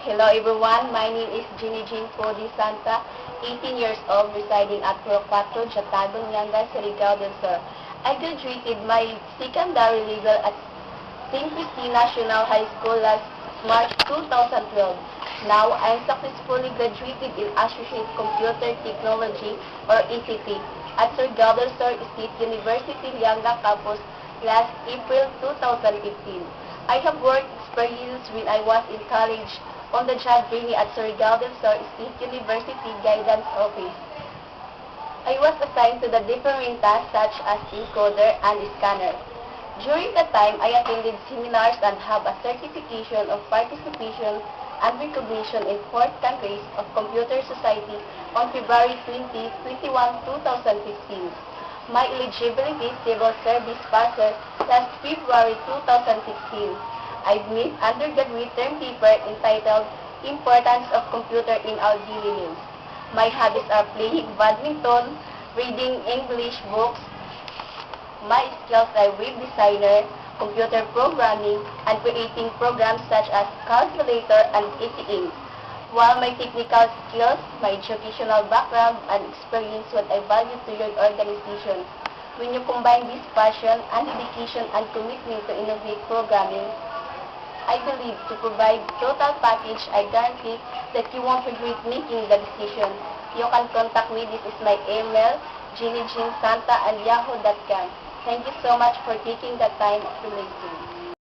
Hello everyone, my name is Ginny Jean Cody Santa, 18 years old, residing at Puro 4, Jatagon, Lianga, Surigao del Sur. I graduated my secondary level at St. Christine National High School last March 2012. Now, I am successfully graduated in Associate Computer Technology or ACT at Surigao del Sur State University, Lianga Campus last April 2015. I have work experience when I was in college on the job training at Surigao del Sur State University Guidance Office. I was assigned to the different tasks such as encoder and scanner. During that time, I attended seminars and have a certification of participation and recognition in 4 countries of Computer Society on February 20, 2015. My eligibility civil service passer last February 2016. I've made undergraduate term paper entitled Importance of Computer in Our Daily Lives. My hobbies are playing badminton, reading English books. My skills are web designer, computer programming, and creating programs such as calculator and ATM. While my technical skills, my educational background, and experience what I value to your organization. When you combine this passion and dedication and commitment to innovate programming, I believe to provide total package, I guarantee that you won't regret making the decision. You can contact me. This is my email, jennyjeansanta@yahoo.com. Thank you so much for taking the time to listen.